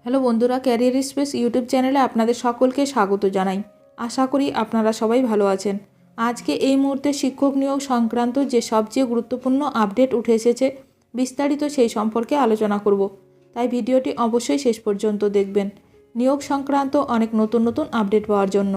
Hello বন্ধুরা, career space YouTube চ্যানেলে আপনাদের সকলকে স্বাগত জানাই। আশা করি আপনারা সবাই ভালো আছেন। আজকে এই মুহূর্তে শিক্ষক নিয়োগ সংক্রান্ত যে সবচেয়ে গুরুত্বপূর্ণ আপডেট উঠে এসেছে, বিস্তারিত সেই সম্পর্কে আলোচনা করব। তাই ভিডিওটি অবশ্যই শেষ পর্যন্ত দেখবেন নিয়োগ সংক্রান্ত অনেক নতুন নতুন আপডেট পাওয়ার জন্য।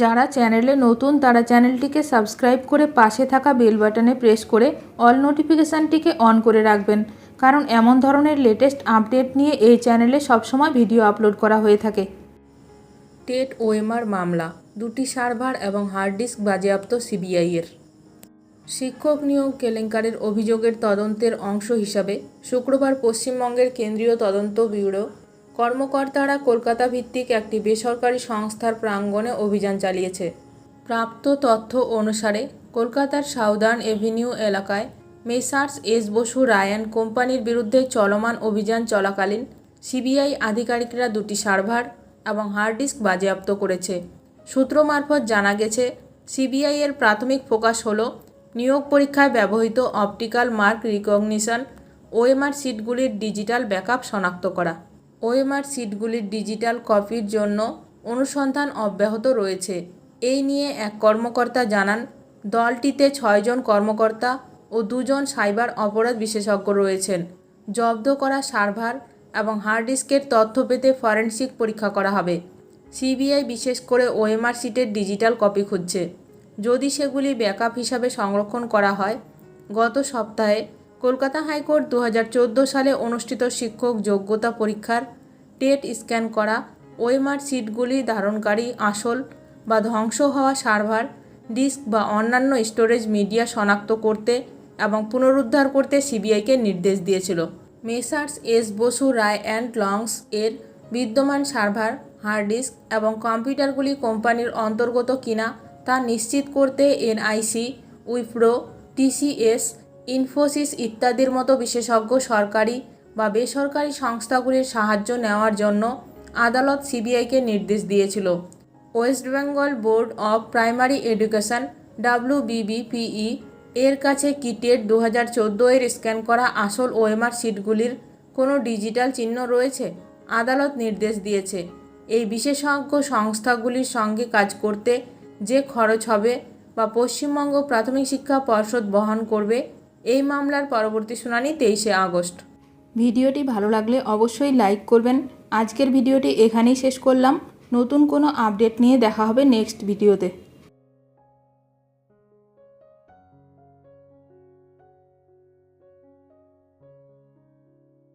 যারা চ্যানেলে নতুন তারা চ্যানেলটিকে সাবস্ক্রাইব করে পাশে থাকা বেল বাটনে প্রেস করে অল নোটিফিকেশানটিকে অন করে রাখবেন, কারণ এমন ধরনের লেটেস্ট আপডেট নিয়ে এই চ্যানেলে সবসময় ভিডিও আপলোড করা হয়ে থাকে। টেট ওএমআর মামলা, দুটি সার্ভার এবং হার্ড ডিস্ক বাজেয়াপ্ত সিবিআইয়ের। শিক্ষক নিয়োগ কেলেঙ্কারির অভিযোগের তদন্তের অংশ হিসাবে শুক্রবার পশ্চিমবঙ্গের কেন্দ্রীয় তদন্ত ব্যুরো কর্মকর্তারা কলকাতা ভিত্তিক একটি বেসরকারি সংস্থার প্রাঙ্গণে অভিযান চালিয়েছে। প্রাপ্ত তথ্য অনুসারে কলকাতার সাউদার্ন এভিনিউ এলাকায় মেসার্স এস বসু রায়ান কোম্পানির বিরুদ্ধে চলমান অভিযান চলাকালীন সিবিআই আধিকারিকরা দুটি সার্ভার এবং হার্ড ডিস্ক বাজেয়াপ্ত করেছে। সূত্র মারফত জানা গেছে, সিবিআইয়ের প্রাথমিক ফোকাস হল নিয়োগ পরীক্ষায় ব্যবহৃত অপটিক্যাল মার্ক রিকগনিশন ওএমআর সিটগুলির ডিজিটাল ব্যাকআপ শনাক্ত করা। ওএমআর সিটগুলির ডিজিটাল কপির জন্য অনুসন্ধান অব্যাহত রয়েছে। এই নিয়ে এক কর্মকর্তা জানান, দলটিতে 6 জন কর্মকর্তা ও 2 জন সাইবার অপরাধ বিশেষজ্ঞ রয়েছেন। জব্দ করা সার্ভার এবং হার্ড ডিস্কের তথ্য পেতে ফরেনসিক পরীক্ষা করা হবে। সিবিআই বিশেষ করে ওএমআর সিটের ডিজিটাল কপি খুঁজছে, যদি সেগুলি ব্যাকআপ হিসাবে সংরক্ষণ করা হয়। গত সপ্তাহে কলকাতা হাইকোর্ট 2014 সালে অনুষ্ঠিত শিক্ষক যোগ্যতা পরীক্ষার টেট স্ক্যান করা ওএমআর সিটগুলি ধারণকারী আসল বা ধ্বংস হওয়া সার্ভার, ডিস্ক বা অন্যান্য স্টোরেজ মিডিয়া শনাক্ত করতে এবং পুনরুদ্ধার করতে সিবিআইকে নির্দেশ দিয়েছিল। Messrs S Basu Ray and Longs এর বিদ্যমান সার্ভার, হার্ড ডিস্ক এবং কম্পিউটারগুলি কোম্পানির অন্তর্গত কিনা তা নিশ্চিত করতে এনআইসি, উইপ্রো, টিসিএস, ইনফোসিস ইত্যাদির মতো বিশেষজ্ঞ সরকারি বা বেসরকারি সংস্থাগুলির সাহায্য নেওয়ার জন্য আদালত সিবিআইকে নির্দেশ দিয়েছিল। West Bengal board of primary education WBBPE এর কাছে কি টেট 2014 এর স্ক্যান করা আসল ওএমআর সিটগুলির কোনো ডিজিটাল চিহ্ন রয়েছে? আদালত নির্দেশ দিয়েছে, এই বিশেষজ্ঞ সংস্থাগুলির সঙ্গে কাজ করতে যে খরচ হবে বা পশ্চিমবঙ্গ প্রাথমিক শিক্ষা পর্ষদ বহন করবে। এই মামলার পরবর্তী শুনানি 23শে আগস্ট। ভিডিওটি ভালো লাগলে অবশ্যই লাইক করবেন। আজকের ভিডিওটি এখানেই শেষ করলাম। নতুন কোনো আপডেট নিয়ে দেখা হবে নেক্সট ভিডিওতে।